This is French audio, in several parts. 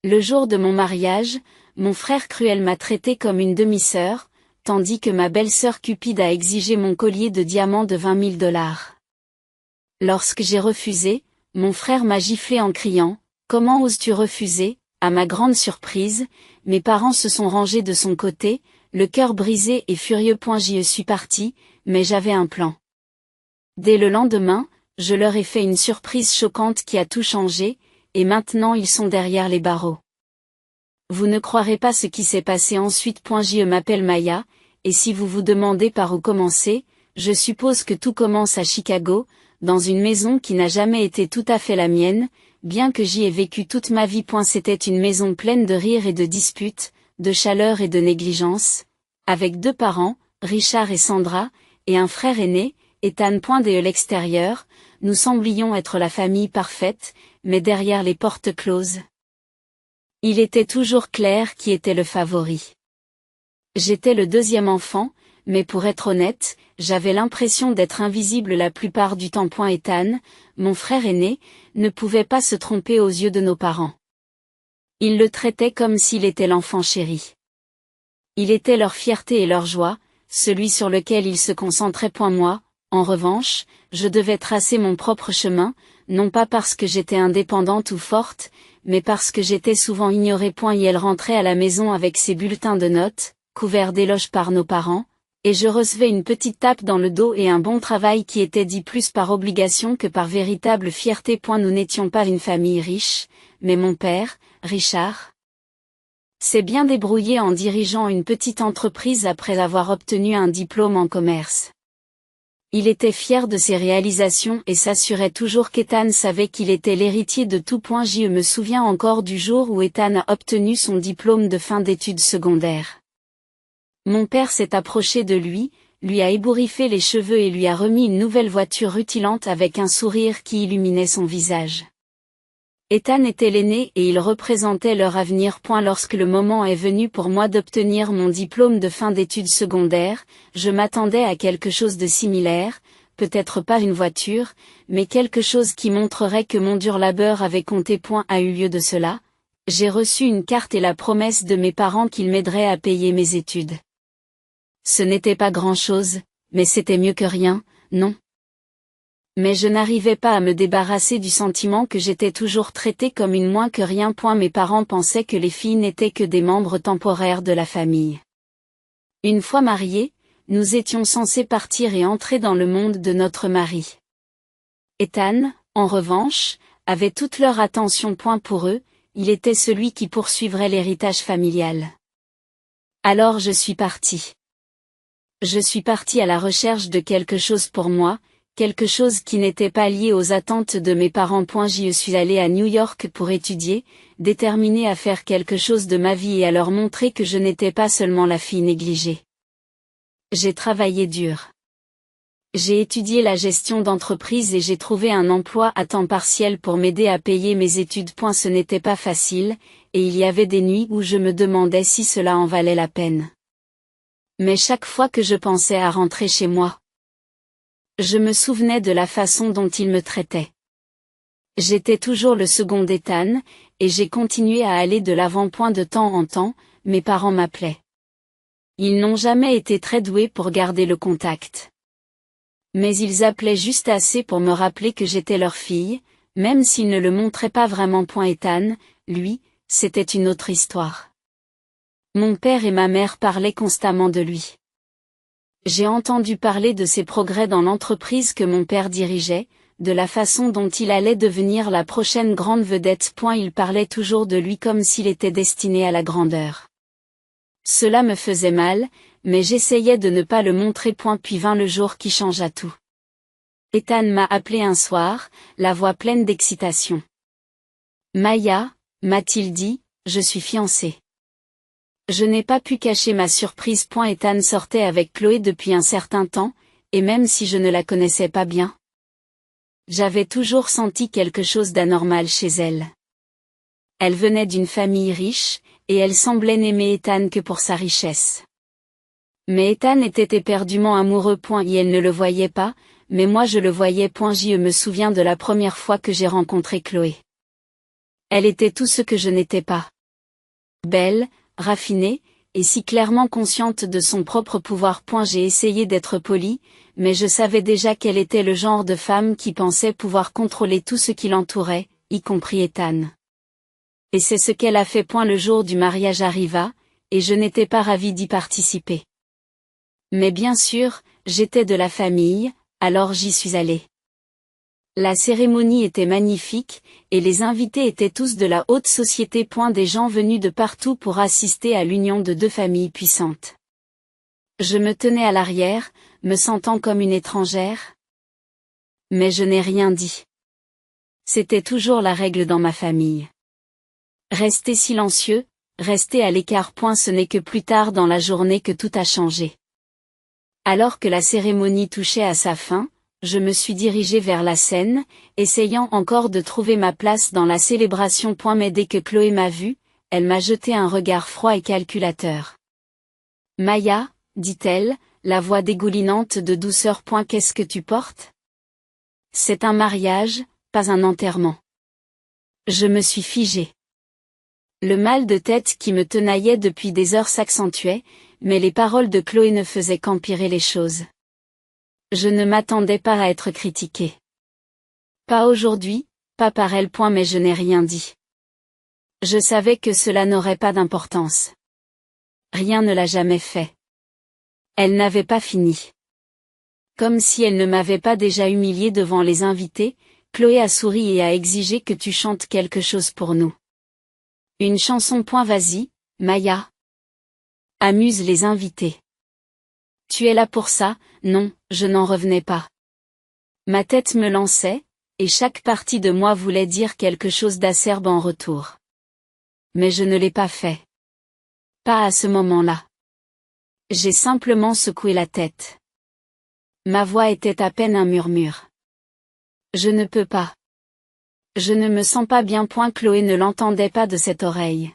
Le jour de mon mariage, mon frère Cruel m'a traité comme une demi-sœur, tandis que ma belle-sœur Cupide a exigé mon collier de diamants de 20 000 $. Lorsque j'ai refusé, mon frère m'a giflé en criant « Comment oses-tu refuser ?» À ma grande surprise, mes parents se sont rangés de son côté, le cœur brisé et furieux. J'y suis parti, mais j'avais un plan. Dès le lendemain, je leur ai fait une surprise choquante qui a tout changé, et maintenant ils sont derrière les barreaux. Vous ne croirez pas ce qui s'est passé ensuite. Je m'appelle Maya, et si vous vous demandez par où commencer, je suppose que tout commence à Chicago, dans une maison qui n'a jamais été tout à fait la mienne, bien que j'y ai vécu toute ma vie. C'était une maison pleine de rires et de disputes, de chaleur et de négligence, avec 2 parents, Richard et Sandra, et un frère aîné, Ethan. Dès l'extérieur, nous semblions être la famille parfaite, mais derrière les portes closes, il était toujours clair qui était le favori. J'étais le 2e enfant, mais pour être honnête, j'avais l'impression d'être invisible la plupart du temps. Ethan, mon frère aîné, ne pouvait pas se tromper aux yeux de nos parents. Ils le traitaient comme s'il était l'enfant chéri. Il était leur fierté et leur joie, celui sur lequel ils se concentraient. Moi, en revanche, je devais tracer mon propre chemin, non pas parce que j'étais indépendante ou forte, mais parce que j'étais souvent ignorée. Elle rentrait à la maison avec ses bulletins de notes, couverts d'éloges par nos parents, et je recevais une petite tape dans le dos et un bon travail qui était dit plus par obligation que par véritable fierté. Nous n'étions pas une famille riche, mais mon père, Richard, s'est bien débrouillé en dirigeant une petite entreprise après avoir obtenu un diplôme en commerce. Il était fier de ses réalisations et s'assurait toujours qu'Ethan savait qu'il était l'héritier de tout. Je me souviens encore du jour où Ethan a obtenu son diplôme de fin d'études secondaires. Mon père s'est approché de lui a ébouriffé les cheveux et lui a remis une nouvelle voiture rutilante avec un sourire qui illuminait son visage. Ethan était l'aîné et il représentait leur avenir. Lorsque le moment est venu pour moi d'obtenir mon diplôme de fin d'études secondaires, je m'attendais à quelque chose de similaire, peut-être pas une voiture, mais quelque chose qui montrerait que mon dur labeur avait compté. A eu lieu de cela, j'ai reçu une carte et la promesse de mes parents qu'ils m'aideraient à payer mes études. Ce n'était pas grand-chose, mais c'était mieux que rien, non? Mais je n'arrivais pas à me débarrasser du sentiment que j'étais toujours traitée comme une moins que rien. Mes parents pensaient que les filles n'étaient que des membres temporaires de la famille. Une fois mariés, nous étions censés partir et entrer dans le monde de notre mari. Ethan, en revanche, avait toute leur attention. Pour eux, il était celui qui poursuivrait l'héritage familial. Alors je suis partie. Je suis partie à la recherche de quelque chose pour moi, quelque chose qui n'était pas lié aux attentes de mes parents. Je suis allée à New York pour étudier, déterminée à faire quelque chose de ma vie et à leur montrer que je n'étais pas seulement la fille négligée. J'ai travaillé dur. J'ai étudié la gestion d'entreprise et j'ai trouvé un emploi à temps partiel pour m'aider à payer mes études. Ce n'était pas facile, et il y avait des nuits où je me demandais si cela en valait la peine. Mais chaque fois que je pensais à rentrer chez moi, je me souvenais de la façon dont il me traitait. J'étais toujours le second d'Ethan, et j'ai continué à aller de l'avant. De temps en temps, mes parents m'appelaient. Ils n'ont jamais été très doués pour garder le contact. Mais ils appelaient juste assez pour me rappeler que j'étais leur fille, même s'ils ne le montraient pas vraiment. Ethan, lui, c'était une autre histoire. Mon père et ma mère parlaient constamment de lui. J'ai entendu parler de ses progrès dans l'entreprise que mon père dirigeait, de la façon dont il allait devenir la prochaine grande vedette. Il parlait toujours de lui comme s'il était destiné à la grandeur. Cela me faisait mal, mais j'essayais de ne pas le montrer. Puis vint le jour qui changea tout. Ethan m'a appelé un soir, la voix pleine d'excitation. Maya, m'a-t-il dit, je suis fiancée. Je n'ai pas pu cacher ma surprise. Ethan sortait avec Chloé depuis un certain temps, et même si je ne la connaissais pas bien, j'avais toujours senti quelque chose d'anormal chez elle. Elle venait d'une famille riche, et elle semblait n'aimer Ethan que pour sa richesse. Mais Ethan était éperdument amoureux. Et elle ne le voyait pas, mais moi je le voyais. Je me souviens de la première fois que j'ai rencontré Chloé. Elle était tout ce que je n'étais pas. belle, raffinée, et si clairement consciente de son propre pouvoir. J'ai essayé d'être polie, mais je savais déjà qu'elle était le genre de femme qui pensait pouvoir contrôler tout ce qui l'entourait, y compris Ethan. Et c'est ce qu'elle a fait. Le jour du mariage arriva, et je n'étais pas ravie d'y participer. Mais bien sûr, j'étais de la famille, alors j'y suis allée. La cérémonie était magnifique, et les invités étaient tous de la haute société. Des gens venus de partout pour assister à l'union de deux familles puissantes. Je me tenais à l'arrière, me sentant comme une étrangère. Mais je n'ai rien dit. C'était toujours la règle dans ma famille. Rester silencieux, rester à l'écart. Ce n'est que plus tard dans la journée que tout a changé. Alors que la cérémonie touchait à sa fin, je me suis dirigée vers la scène, essayant encore de trouver ma place dans la célébration. Mais dès que Chloé m'a vue, elle m'a jeté un regard froid et calculateur. Maya, dit-elle, la voix dégoulinante de douceur. Qu'est-ce que tu portes? C'est un mariage, pas un enterrement. Je me suis figée. Le mal de tête qui me tenaillait depuis des heures s'accentuait, mais les paroles de Chloé ne faisaient qu'empirer les choses. Je ne m'attendais pas à être critiquée. Pas aujourd'hui, pas par elle. Mais je n'ai rien dit. Je savais que cela n'aurait pas d'importance. Rien ne l'a jamais fait. Elle n'avait pas fini. Comme si elle ne m'avait pas déjà humiliée devant les invités, Chloé a souri et a exigé que tu chantes quelque chose pour nous. Une chanson. Vas-y, Maya. Amuse les invités. Tu es là pour ça? Non, je n'en revenais pas. Ma tête me lançait, et chaque partie de moi voulait dire quelque chose d'acerbe en retour. Mais je ne l'ai pas fait. Pas à ce moment-là. J'ai simplement secoué la tête. Ma voix était à peine un murmure. Je ne peux pas. Je ne me sens pas bien. Chloé ne l'entendait pas de cette oreille.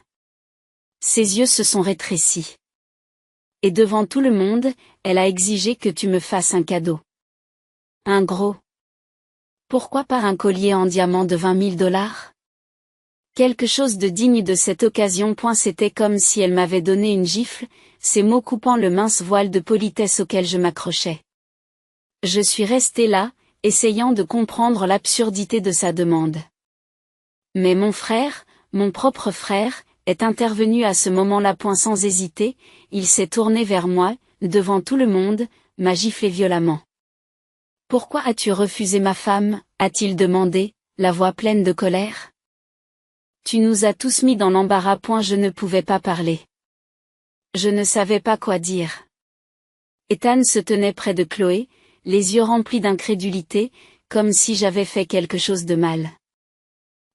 Ses yeux se sont rétrécis. Et devant tout le monde, elle a exigé que tu me fasses un cadeau. Un gros. Pourquoi pas un collier en diamant de 20 000 $? Quelque chose de digne de cette occasion. C'était comme si elle m'avait donné une gifle, ces mots coupant le mince voile de politesse auquel je m'accrochais. Je suis restée là, essayant de comprendre l'absurdité de sa demande. Mais mon frère, mon propre frère, est intervenu à ce moment-là. Sans hésiter, il s'est tourné vers moi, devant tout le monde, m'a giflé violemment. Pourquoi as-tu refusé ma femme? A-t-il demandé, la voix pleine de colère. Tu nous as tous mis dans l'embarras. Je ne pouvais pas parler. Je ne savais pas quoi dire. Ethan se tenait près de Chloé, les yeux remplis d'incrédulité, comme si j'avais fait quelque chose de mal.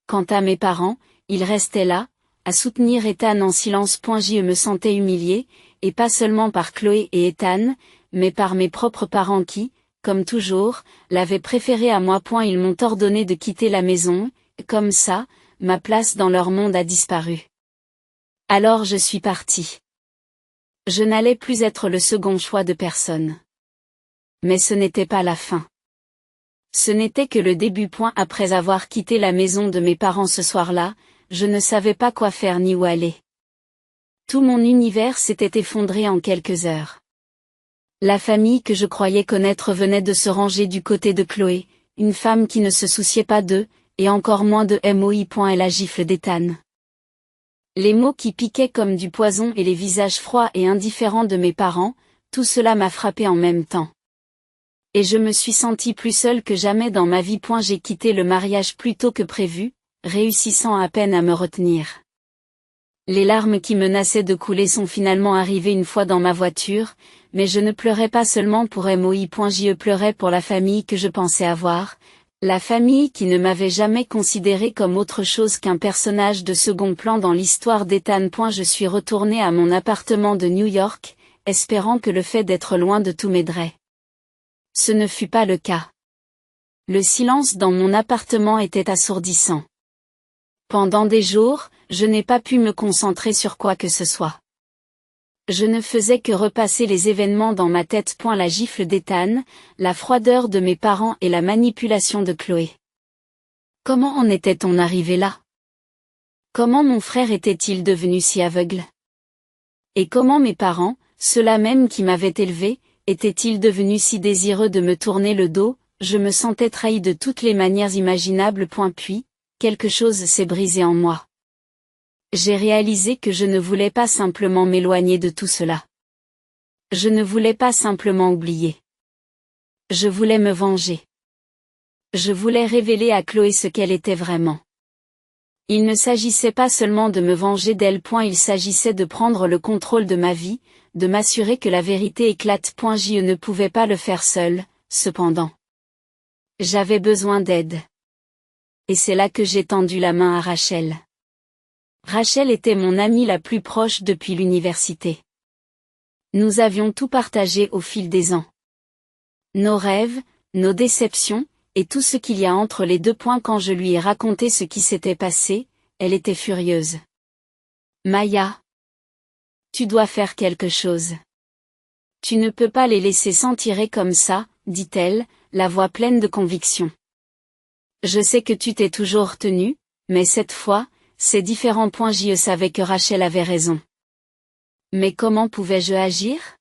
Quant à mes parents, ils restaient là, à soutenir Ethan en silence. Je me sentais humiliée, et pas seulement par Chloé et Ethan, mais par mes propres parents qui, comme toujours, l'avaient préféré à moi. Ils m'ont ordonné de quitter la maison, comme ça, ma place dans leur monde a disparu. Alors je suis partie. Je n'allais plus être le second choix de personne. Mais ce n'était pas la fin. Ce n'était que le début. Après avoir quitté la maison de mes parents ce soir-là, je ne savais pas quoi faire ni où aller. Tout mon univers s'était effondré en quelques heures. La famille que je croyais connaître venait de se ranger du côté de Chloé, une femme qui ne se souciait pas d'eux, et encore moins de moi. Et la gifle d'Ethan. Les mots qui piquaient comme du poison et les visages froids et indifférents de mes parents, tout cela m'a frappé en même temps. Et je me suis sentie plus seule que jamais dans ma vie. J'ai quitté le mariage plus tôt que prévu, réussissant à peine à me retenir. Les larmes qui menaçaient de couler sont finalement arrivées une fois dans ma voiture, mais je ne pleurais pas seulement pour moi. Je pleurais pour la famille que je pensais avoir, la famille qui ne m'avait jamais considérée comme autre chose qu'un personnage de second plan dans l'histoire d'Ethan. Je suis retournée à mon appartement de New York, espérant que le fait d'être loin de tout m'aiderait. Ce ne fut pas le cas. Le silence dans mon appartement était assourdissant. Pendant des jours, je n'ai pas pu me concentrer sur quoi que ce soit. Je ne faisais que repasser les événements dans ma tête. La gifle d'Ethan, la froideur de mes parents et la manipulation de Chloé. Comment en était-on arrivé là? Comment mon frère était-il devenu si aveugle? Et comment mes parents, ceux-là même qui m'avaient élevé, étaient-ils devenus si désireux de me tourner le dos? Je me sentais trahi de toutes les manières imaginables. Puis, quelque chose s'est brisé en moi. J'ai réalisé que je ne voulais pas simplement m'éloigner de tout cela. Je ne voulais pas simplement oublier. Je voulais me venger. Je voulais révéler à Chloé ce qu'elle était vraiment. Il ne s'agissait pas seulement de me venger d'elle. Il s'agissait de prendre le contrôle de ma vie, de m'assurer que la vérité éclate. Je ne pouvais pas le faire seul, cependant. J'avais besoin d'aide. Et c'est là que j'ai tendu la main à Rachel. Rachel était mon amie la plus proche depuis l'université. Nous avions tout partagé au fil des ans. Nos rêves, nos déceptions, et tout ce qu'il y a entre les deux. Quand je lui ai raconté ce qui s'était passé, elle était furieuse. Maya, tu dois faire quelque chose. Tu ne peux pas les laisser s'en tirer comme ça, dit-elle, la voix pleine de conviction. Je sais que tu t'es toujours tenue, mais cette fois, c'est différent. Je savais que Rachel avait raison. Mais comment pouvais-je agir?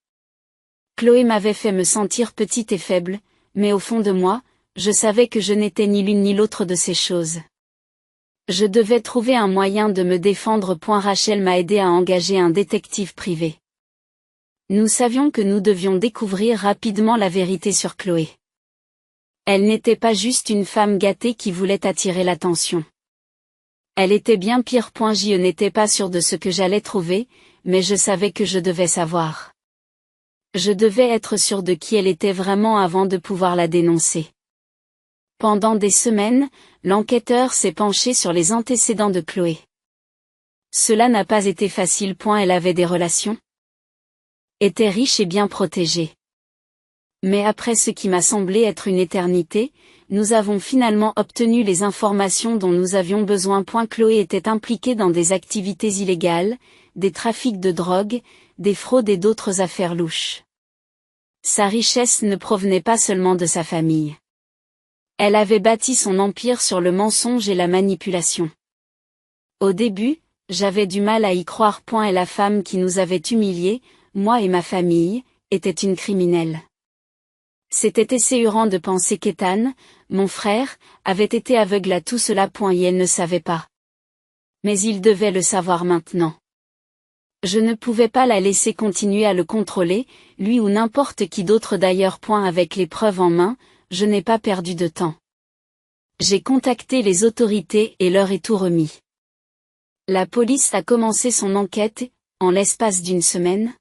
Chloé m'avait fait me sentir petite et faible, mais au fond de moi, je savais que je n'étais ni l'une ni l'autre de ces choses. Je devais trouver un moyen de me défendre. Rachel m'a aidé à engager un détective privé. Nous savions que nous devions découvrir rapidement la vérité sur Chloé. Elle n'était pas juste une femme gâtée qui voulait attirer l'attention. Elle était bien pire. Je n'étais pas sûre de ce que j'allais trouver, mais je savais que je devais savoir. Je devais être sûre de qui elle était vraiment avant de pouvoir la dénoncer. Pendant des semaines, l'enquêteur s'est penché sur les antécédents de Chloé. Cela n'a pas été facile. Elle avait des relations. Était riche et bien protégée. Mais après ce qui m'a semblé être une éternité, nous avons finalement obtenu les informations dont nous avions besoin. Chloé était impliquée dans des activités illégales, des trafics de drogue, des fraudes et d'autres affaires louches. Sa richesse ne provenait pas seulement de sa famille. Elle avait bâti son empire sur le mensonge et la manipulation. Au début, j'avais du mal à y croire. Et la femme qui nous avait humiliés, moi et ma famille, était une criminelle. C'était esséurant de penser qu'Ethan, mon frère, avait été aveugle à tout cela. Et elle ne savait pas. Mais il devait le savoir maintenant. Je ne pouvais pas la laisser continuer à le contrôler, lui ou n'importe qui d'autre d'ailleurs. Avec les preuves en main, je n'ai pas perdu de temps. J'ai contacté les autorités et leur ai tout remis. La police a commencé son enquête, en l'espace d'une semaine.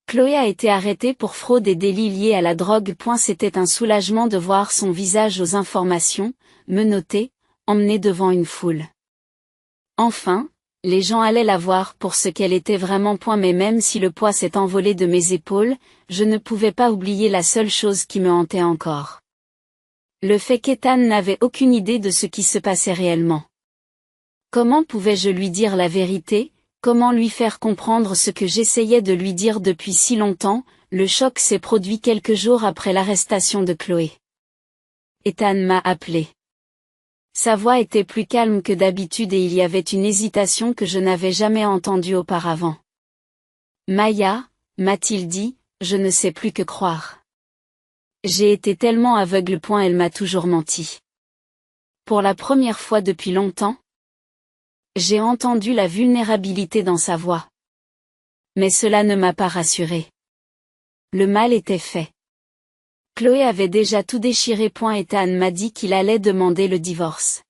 Chloé a été arrêtée pour fraude et délits liés à la drogue. C'était un soulagement de voir son visage aux informations, menottée, emmenée devant une foule. Enfin, les gens allaient la voir pour ce qu'elle était vraiment. Mais même si le poids s'est envolé de mes épaules, je ne pouvais pas oublier la seule chose qui me hantait encore. Le fait qu'Ethan n'avait aucune idée de ce qui se passait réellement. Comment pouvais-je lui dire la vérité? Comment lui faire comprendre ce que j'essayais de lui dire depuis si longtemps? Le choc s'est produit quelques jours après l'arrestation de Chloé. Ethan m'a appelé. Sa voix était plus calme que d'habitude et il y avait une hésitation que je n'avais jamais entendue auparavant. Maya, m'a-t-il dit, je ne sais plus que croire. J'ai été tellement aveugle. Elle m'a toujours menti. Pour la première fois depuis longtemps, j'ai entendu la vulnérabilité dans sa voix. Mais cela ne m'a pas rassurée. Le mal était fait. Chloé avait déjà tout déchiré. Ethan m'a dit qu'il allait demander le divorce.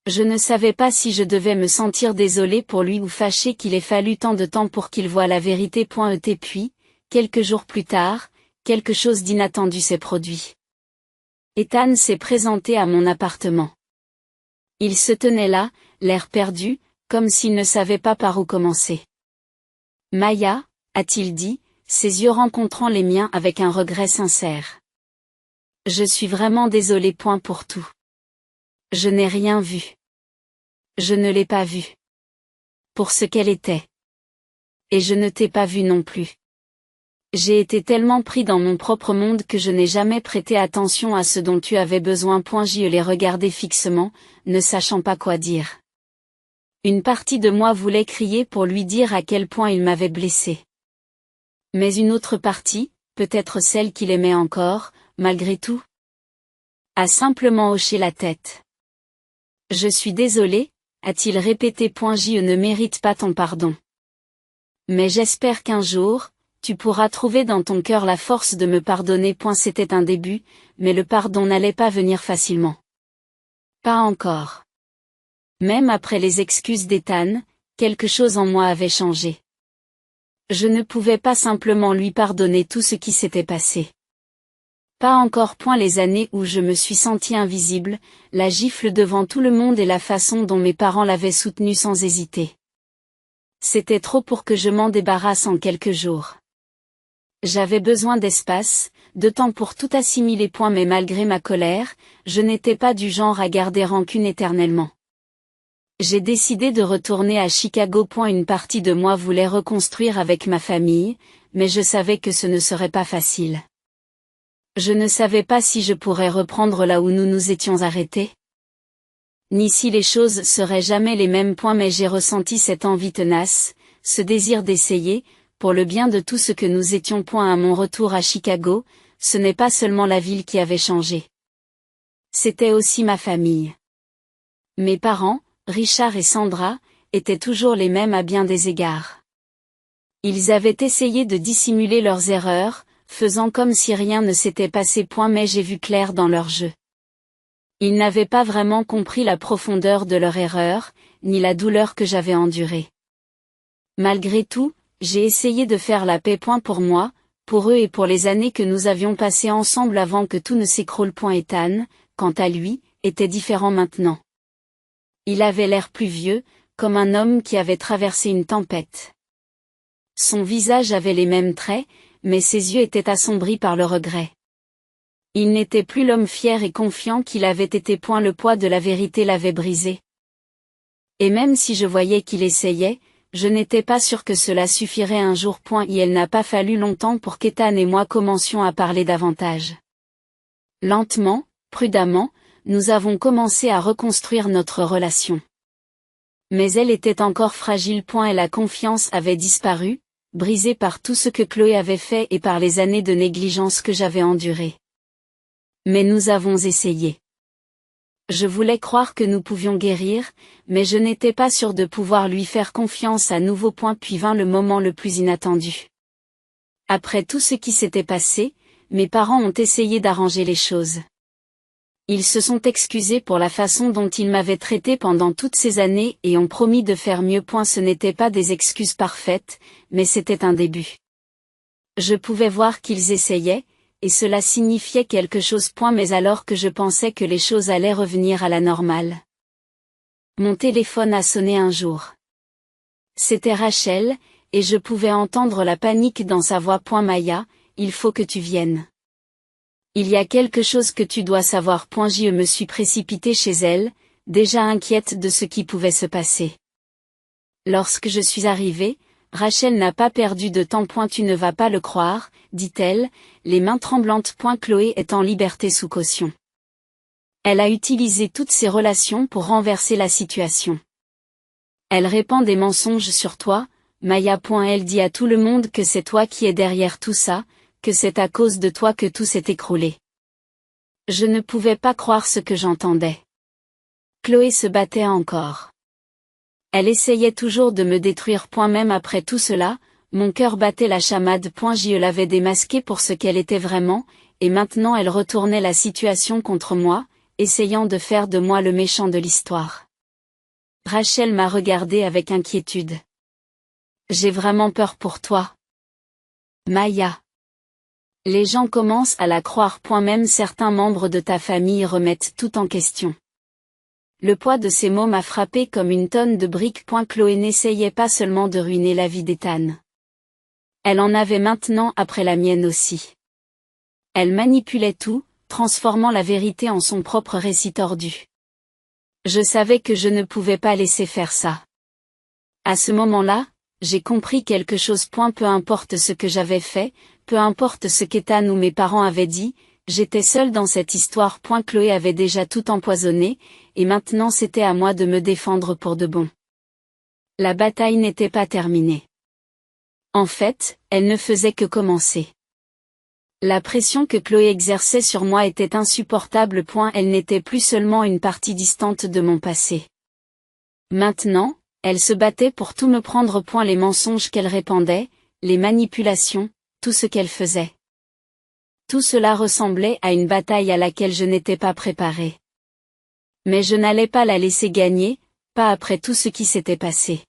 Je ne savais pas si je devais me sentir désolée pour lui ou fâchée qu'il ait fallu tant de temps pour qu'il voie la vérité. Et puis, quelques jours plus tard, quelque chose d'inattendu s'est produit. Ethan s'est présenté à mon appartement. Il se tenait là, l'air perdu, comme s'il ne savait pas par où commencer. Maya, a-t-il dit, ses yeux rencontrant les miens avec un regret sincère. Je suis vraiment désolé. Pour tout. Je n'ai rien vu. Je ne l'ai pas vue. Pour ce qu'elle était. Et je ne t'ai pas vu non plus. J'ai été tellement pris dans mon propre monde que je n'ai jamais prêté attention à ce dont tu avais besoin. Je les regardais fixement, ne sachant pas quoi dire. Une partie de moi voulait crier pour lui dire à quel point il m'avait blessé. Mais une autre partie, peut-être celle qu'il aimait encore, malgré tout, a simplement hoché la tête. Je suis désolé, a-t-il répété. Je ne mérite pas ton pardon. Mais j'espère qu'un jour, tu pourras trouver dans ton cœur la force de me pardonner. C'était un début, mais le pardon n'allait pas venir facilement. Pas encore. Même après les excuses d'Ethan, quelque chose en moi avait changé. Je ne pouvais pas simplement lui pardonner tout ce qui s'était passé. Pas encore. Les années où je me suis sentie invisible, la gifle devant tout le monde et la façon dont mes parents l'avaient soutenu sans hésiter. C'était trop pour que je m'en débarrasse en quelques jours. J'avais besoin d'espace, de temps pour tout assimiler. Mais malgré ma colère, je n'étais pas du genre à garder rancune éternellement. J'ai décidé de retourner à Chicago. Une partie de moi voulait reconstruire avec ma famille, mais je savais que ce ne serait pas facile. Je ne savais pas si je pourrais reprendre là où nous nous étions arrêtés, ni si les choses seraient jamais les mêmes. Mais j'ai ressenti cette envie tenace, ce désir d'essayer, pour le bien de tout ce que nous étions. À mon retour à Chicago, ce n'est pas seulement la ville qui avait changé. C'était aussi ma famille. Mes parents, Richard et Sandra, étaient toujours les mêmes à bien des égards. Ils avaient essayé de dissimuler leurs erreurs, faisant comme si rien ne s'était passé. Mais j'ai vu clair dans leur jeu. Ils n'avaient pas vraiment compris la profondeur de leur erreur, ni la douleur que j'avais endurée. Malgré tout, j'ai essayé de faire la paix. Pour moi, pour eux et pour les années que nous avions passées ensemble avant que tout ne s'écroule. Ethan, quant à lui, était différent maintenant. Il avait l'air plus vieux, comme un homme qui avait traversé une tempête. Son visage avait les mêmes traits, mais ses yeux étaient assombris par le regret. Il n'était plus l'homme fier et confiant qu'il avait été. Le poids de la vérité l'avait brisé. Et même si je voyais qu'il essayait, je n'étais pas sûr que cela suffirait un jour. Il n'a pas fallu longtemps pour qu'Ethan et moi commencions à parler davantage. Lentement, prudemment, nous avons commencé à reconstruire notre relation. Mais elle était encore fragile. Et la confiance avait disparu, brisée par tout ce que Chloé avait fait et par les années de négligence que j'avais endurées. Mais nous avons essayé. Je voulais croire que nous pouvions guérir, mais je n'étais pas sûre de pouvoir lui faire confiance à nouveau. Puis vint le moment le plus inattendu. Après tout ce qui s'était passé, mes parents ont essayé d'arranger les choses. Ils se sont excusés pour la façon dont ils m'avaient traité pendant toutes ces années et ont promis de faire mieux. Ce n'étaient pas des excuses parfaites, mais c'était un début. Je pouvais voir qu'ils essayaient, et cela signifiait quelque chose. Mais alors que je pensais que les choses allaient revenir à la normale, mon téléphone a sonné un jour. C'était Rachel, et je pouvais entendre la panique dans sa voix. Maya, il faut que tu viennes. Il y a quelque chose que tu dois savoir. Je me suis précipitée chez elle, déjà inquiète de ce qui pouvait se passer. Lorsque je suis arrivée, Rachel n'a pas perdu de temps. Tu ne vas pas le croire, dit-elle, les mains tremblantes. Chloé est en liberté sous caution. Elle a utilisé toutes ses relations pour renverser la situation. Elle répand des mensonges sur toi, Maya. Elle dit à tout le monde que c'est toi qui es derrière tout ça, que c'est à cause de toi que tout s'est écroulé. Je ne pouvais pas croire ce que j'entendais. Chloé se battait encore. Elle essayait toujours de me détruire. Même après tout cela, mon cœur battait la chamade. Je l'avais démasquée pour ce qu'elle était vraiment, et maintenant elle retournait la situation contre moi, essayant de faire de moi le méchant de l'histoire. Rachel m'a regardée avec inquiétude. J'ai vraiment peur pour toi, Maya. Les gens commencent à la croire. Même certains membres de ta famille remettent tout en question. Le poids de ces mots m'a frappé comme une tonne de briques. Chloé n'essayait pas seulement de ruiner la vie d'Ethan. Elle en avait maintenant après la mienne aussi. Elle manipulait tout, transformant la vérité en son propre récit tordu. Je savais que je ne pouvais pas laisser faire ça. À ce moment-là, j'ai compris quelque chose. Peu importe ce que j'avais fait, peu importe ce qu'Ethan ou mes parents avaient dit, j'étais seule dans cette histoire. Chloé avait déjà tout empoisonné, et maintenant c'était à moi de me défendre pour de bon. La bataille n'était pas terminée. En fait, elle ne faisait que commencer. La pression que Chloé exerçait sur moi était insupportable. Elle n'était plus seulement une partie distante de mon passé. Maintenant, elle se battait pour tout me prendre. Les mensonges qu'elle répandait, les manipulations, tout ce qu'elle faisait. Tout cela ressemblait à une bataille à laquelle je n'étais pas préparée. Mais je n'allais pas la laisser gagner, pas après tout ce qui s'était passé.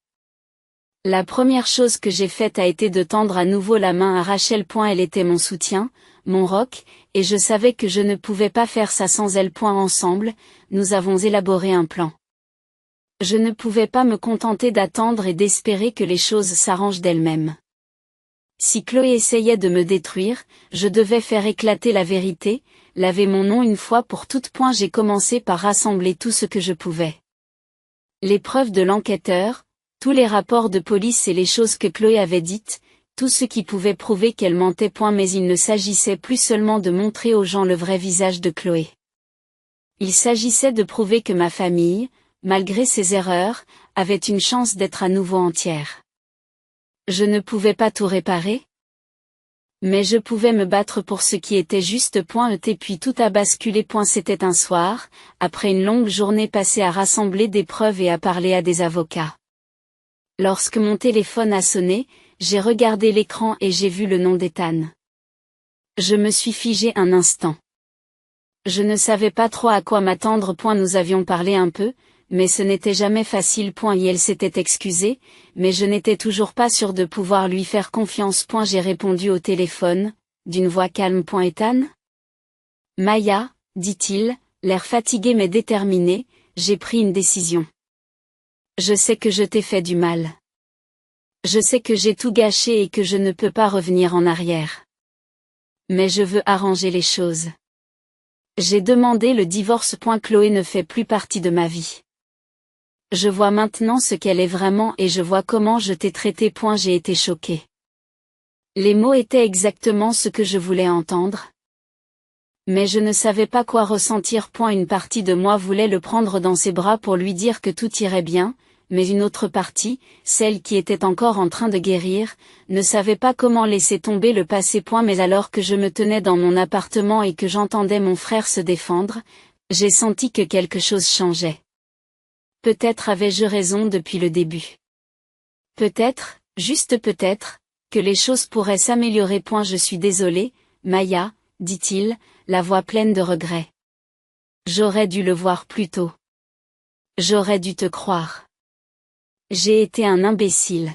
La première chose que j'ai faite a été de tendre à nouveau la main à Rachel. Elle était mon soutien, mon roc, et je savais que je ne pouvais pas faire ça sans elle. Ensemble, nous avons élaboré un plan. Je ne pouvais pas me contenter d'attendre et d'espérer que les choses s'arrangent d'elles-mêmes. Si Chloé essayait de me détruire, je devais faire éclater la vérité, laver mon nom une fois pour toutes. J'ai commencé par rassembler tout ce que je pouvais. Les preuves de l'enquêteur, tous les rapports de police et les choses que Chloé avait dites, tout ce qui pouvait prouver qu'elle mentait. Mais il ne s'agissait plus seulement de montrer aux gens le vrai visage de Chloé. Il s'agissait de prouver que ma famille, malgré ses erreurs, avait une chance d'être à nouveau entière. Je ne pouvais pas tout réparer, mais je pouvais me battre pour ce qui était juste. Et puis tout a basculé. C'était un soir, après une longue journée passée à rassembler des preuves et à parler à des avocats. Lorsque mon téléphone a sonné, j'ai regardé l'écran et j'ai vu le nom d'Ethan. Je me suis figée un instant. Je ne savais pas trop à quoi m'attendre. Nous avions parlé un peu, mais ce n'était jamais facile. Et elle s'était excusée, mais je n'étais toujours pas sûre de pouvoir lui faire confiance. J'ai répondu au téléphone, d'une voix calme. Ethan ? Maya, dit-il, l'air fatigué mais déterminé, j'ai pris une décision. Je sais que je t'ai fait du mal. Je sais que j'ai tout gâché et que je ne peux pas revenir en arrière. Mais je veux arranger les choses. J'ai demandé le divorce. Chloé ne fait plus partie de ma vie. Je vois maintenant ce qu'elle est vraiment et je vois comment je t'ai traité. J'ai été choquée. Les mots étaient exactement ce que je voulais entendre. Mais je ne savais pas quoi ressentir. Une partie de moi voulait le prendre dans ses bras pour lui dire que tout irait bien, mais une autre partie, celle qui était encore en train de guérir, ne savait pas comment laisser tomber le passé. Mais alors que je me tenais dans mon appartement et que j'entendais mon frère se défendre, j'ai senti que quelque chose changeait. Peut-être avais-je raison depuis le début. Peut-être, juste peut-être, que les choses pourraient s'améliorer. Je suis désolé, Maya, dit-il, la voix pleine de regret. J'aurais dû le voir plus tôt. J'aurais dû te croire. J'ai été un imbécile.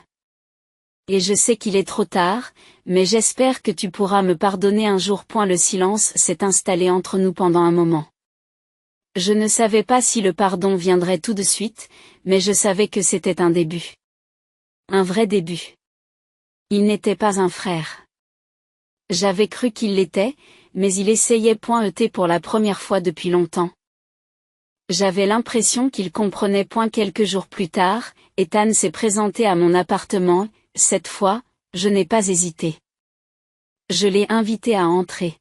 Et je sais qu'il est trop tard, mais j'espère que tu pourras me pardonner un jour. Le silence s'est installé entre nous pendant un moment. Je ne savais pas si le pardon viendrait tout de suite, mais je savais que c'était un début. Un vrai début. Il n'était pas un frère. J'avais cru qu'il l'était, mais il essayait. Pour la première fois depuis longtemps. J'avais l'impression qu'il comprenait. Quelques jours plus tard, Ethan s'est présenté à mon appartement. Cette fois, je n'ai pas hésité. Je l'ai invité à entrer.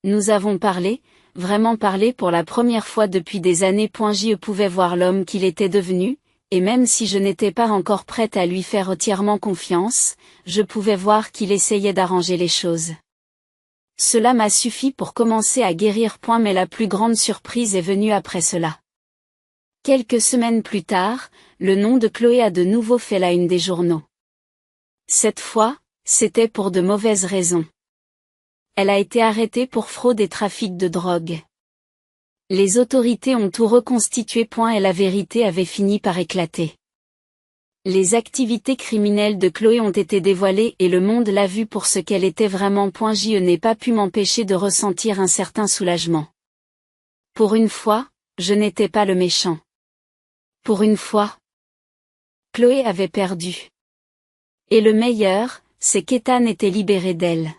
Nous avons parlé, vraiment parlé pour la première fois depuis des années. Je pouvais voir l'homme qu'il était devenu, et même si je n'étais pas encore prête à lui faire entièrement confiance, je pouvais voir qu'il essayait d'arranger les choses. Cela m'a suffi pour commencer à guérir. Mais la plus grande surprise est venue après cela. Quelques semaines plus tard, le nom de Chloé a de nouveau fait la une des journaux. Cette fois, c'était pour de mauvaises raisons. Elle a été arrêtée pour fraude et trafic de drogue. Les autorités ont tout reconstitué. Et la vérité avait fini par éclater. Les activités criminelles de Chloé ont été dévoilées et le monde l'a vue pour ce qu'elle était vraiment. Je n'ai pas pu m'empêcher de ressentir un certain soulagement. Pour une fois, je n'étais pas le méchant. Pour une fois, Chloé avait perdu. Et le meilleur, c'est qu'Ethan était libéré d'elle.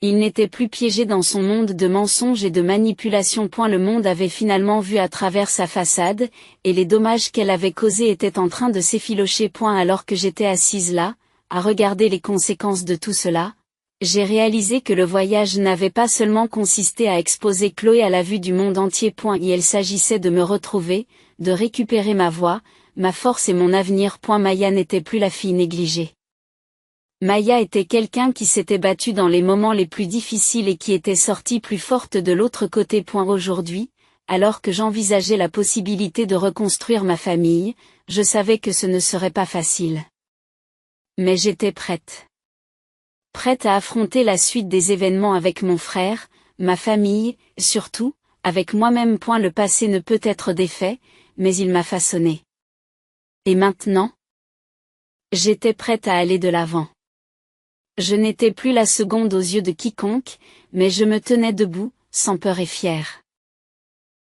Il n'était plus piégé dans son monde de mensonges et de manipulations. Le monde avait finalement vu à travers sa façade, et les dommages qu'elle avait causés étaient en train de s'effilocher. Alors que j'étais assise là, à regarder les conséquences de tout cela, j'ai réalisé que le voyage n'avait pas seulement consisté à exposer Chloé à la vue du monde entier. Il s'agissait de me retrouver, de récupérer ma voix, ma force et mon avenir. Maya n'était plus la fille négligée. Maya était quelqu'un qui s'était battu dans les moments les plus difficiles et qui était sortie plus forte de l'autre côté. Aujourd'hui, alors que j'envisageais la possibilité de reconstruire ma famille, je savais que ce ne serait pas facile. Mais j'étais prête. Prête à affronter la suite des événements avec mon frère, ma famille, surtout, avec moi-même. Le passé ne peut être défait, mais il m'a façonné. Et maintenant? J'étais prête à aller de l'avant. Je n'étais plus la seconde aux yeux de quiconque, mais je me tenais debout, sans peur et fière.